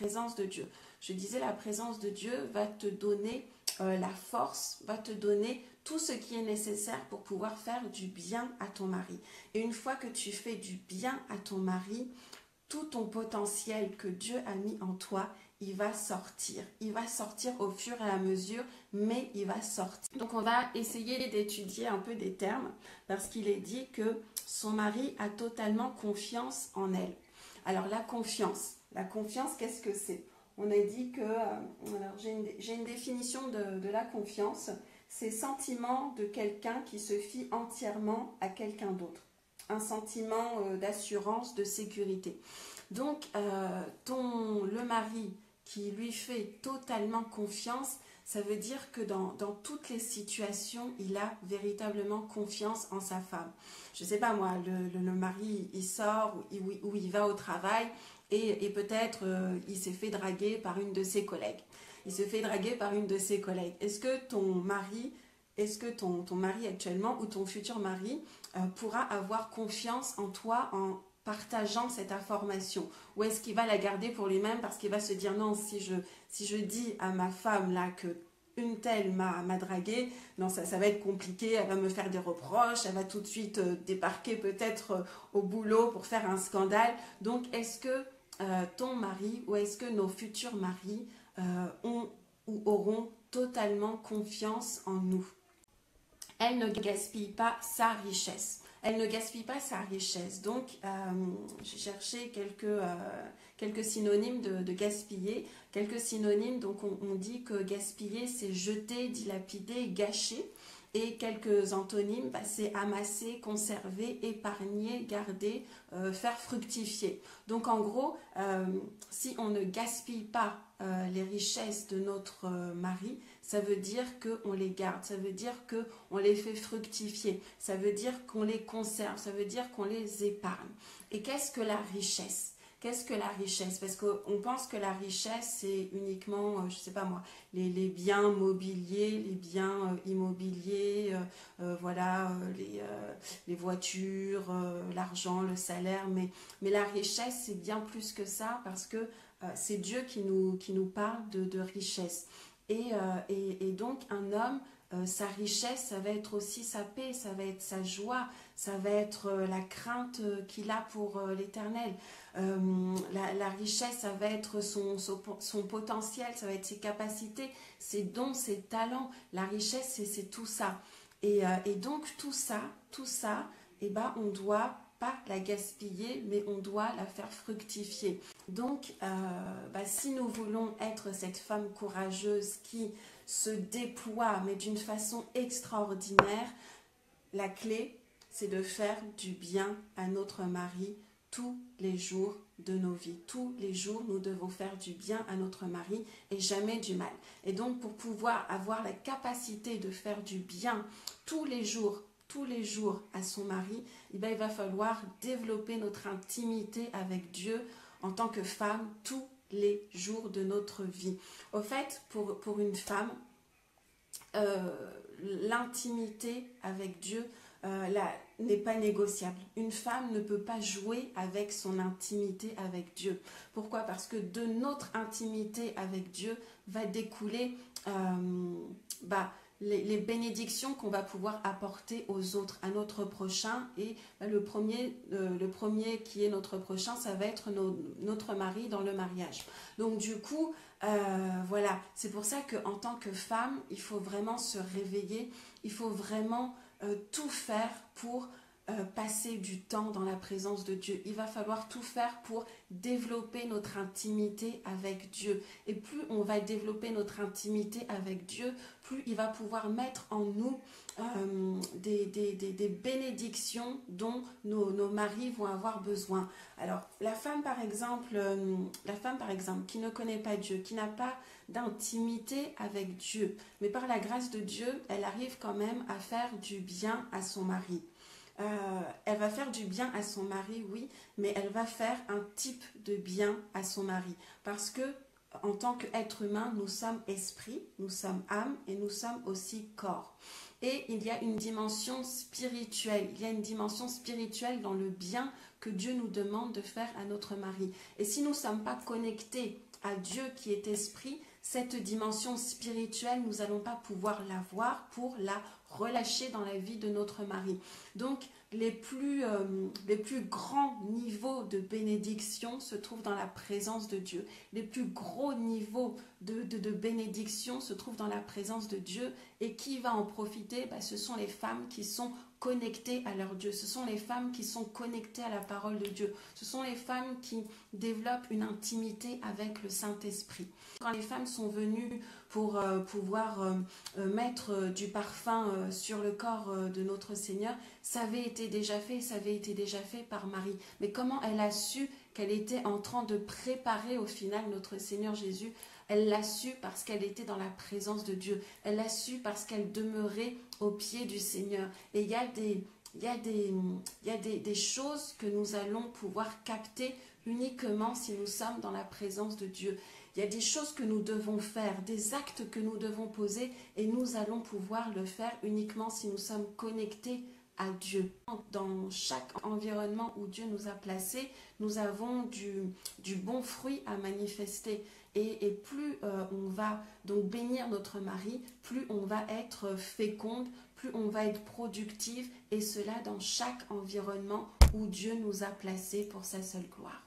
présence de Dieu. Je disais, la présence de Dieu va te donner la force, va te donner tout ce qui est nécessaire pour pouvoir faire du bien à ton mari. Et une fois que tu fais du bien à ton mari, tout ton potentiel que Dieu a mis en toi, il va sortir. Il va sortir au fur et à mesure, mais il va sortir. Donc on va essayer d'étudier un peu des termes, parce qu'il est dit que son mari a totalement confiance en elle. Alors la confiance, qu'est-ce que c'est? On a dit que, alors j'ai une définition de la confiance, c'est sentiment de quelqu'un qui se fie entièrement à quelqu'un d'autre. Un sentiment d'assurance, de sécurité. Donc, le mari qui lui fait totalement confiance, ça veut dire que dans toutes les situations, il a véritablement confiance en sa femme. Je ne sais pas moi, le mari, il sort ou il va au travail et peut-être il s'est fait draguer par une de ses collègues. Est-ce que ton mari actuellement ou ton futur mari pourra avoir confiance en toi en partageant cette information, ou est-ce qu'il va la garder pour lui-même parce qu'il va se dire non, si je dis à ma femme là que une telle m'a dragué, non, ça va être compliqué, elle va me faire des reproches, elle va tout de suite débarquer peut-être au boulot pour faire un scandale. Donc est-ce que ton mari ou est-ce que nos futurs maris ont ou auront totalement confiance en nous? Elle ne gaspille pas sa richesse. Donc, j'ai cherché quelques synonymes de gaspiller. Quelques synonymes, donc on dit que gaspiller, c'est jeter, dilapider, gâcher. Et quelques antonymes, c'est amasser, conserver, épargner, garder, faire fructifier. Donc en gros, si on ne gaspille pas les richesses de notre mari, ça veut dire qu'on les garde, ça veut dire qu'on les fait fructifier, ça veut dire qu'on les conserve, ça veut dire qu'on les épargne. Et qu'est-ce que la richesse? Parce qu'on pense que la richesse, c'est uniquement, je ne sais pas moi, les biens mobiliers, les biens immobiliers, voilà, les voitures, l'argent, le salaire. Mais la richesse, c'est bien plus que ça, parce que c'est Dieu qui nous parle de richesse. Et donc, un homme, sa richesse, ça va être aussi sa paix, ça va être sa joie, ça va être la crainte qu'il a pour l'Éternel. La richesse, ça va être son potentiel, ça va être ses capacités, ses dons, ses talents. La richesse, c'est tout ça. Et donc, tout ça, on doit pas la gaspiller, mais on doit la faire fructifier. Donc, si nous voulons être cette femme courageuse qui se déploie, mais d'une façon extraordinaire, la clé, c'est de faire du bien à notre mari tous les jours de nos vies. Tous les jours, nous devons faire du bien à notre mari et jamais du mal. Et donc, pour pouvoir avoir la capacité de faire du bien tous les jours à son mari, il va falloir développer notre intimité avec Dieu en tant que femme tous les jours de notre vie. Au fait, pour une femme, l'intimité avec Dieu n'est pas négociable. Une femme ne peut pas jouer avec son intimité avec Dieu. Pourquoi? Parce que de notre intimité avec Dieu va découler les bénédictions qu'on va pouvoir apporter aux autres, à notre prochain. Et le premier qui est notre prochain, ça va être notre mari dans le mariage. Donc du coup, voilà, c'est pour ça qu'en tant que femme, il faut vraiment se réveiller, il faut vraiment tout faire pour passer du temps dans la présence de Dieu. Il va falloir tout faire pour développer notre intimité avec Dieu. Et plus on va développer notre intimité avec Dieu, plus il va pouvoir mettre en nous des bénédictions dont nos maris vont avoir besoin. Alors, la femme par exemple, qui ne connaît pas Dieu, qui n'a pas d'intimité avec Dieu, mais par la grâce de Dieu, elle arrive quand même à faire du bien à son mari. Elle va faire du bien à son mari, oui, mais elle va faire un type de bien à son mari. Parce que, en tant qu'être humain, nous sommes esprit, nous sommes âme et nous sommes aussi corps. Et il y a une dimension spirituelle. Il y a une dimension spirituelle dans le bien que Dieu nous demande de faire à notre mari. Et si nous ne sommes pas connectés à Dieu qui est esprit, cette dimension spirituelle, nous n'allons pas pouvoir la voir pour la relâcher dans la vie de notre mari. Donc, les plus grands niveaux de bénédiction se trouvent dans la présence de Dieu. Les plus gros niveaux de bénédiction se trouvent dans la présence de Dieu. Et qui va en profiter? Ce sont les femmes qui sont connectées à leur Dieu. Ce sont les femmes qui sont connectées à la parole de Dieu. Ce sont les femmes qui développent une intimité avec le Saint-Esprit. Quand les femmes sont venues pour pouvoir mettre du parfum sur le corps de notre Seigneur, ça avait été déjà fait par Marie. Mais comment elle a su qu'elle était en train de préparer au final notre Seigneur Jésus? Elle l'a su parce qu'elle était dans la présence de Dieu. Elle l'a su parce qu'elle demeurait au pied du Seigneur. Et il y a des choses que nous allons pouvoir capter uniquement si nous sommes dans la présence de Dieu. Il y a des choses que nous devons faire, des actes que nous devons poser et nous allons pouvoir le faire uniquement si nous sommes connectés à Dieu. Dans chaque environnement où Dieu nous a placés, nous avons du bon fruit à manifester. Et plus on va donc bénir notre mari, plus on va être féconde, plus on va être productive, et cela dans chaque environnement où Dieu nous a placés pour sa seule gloire.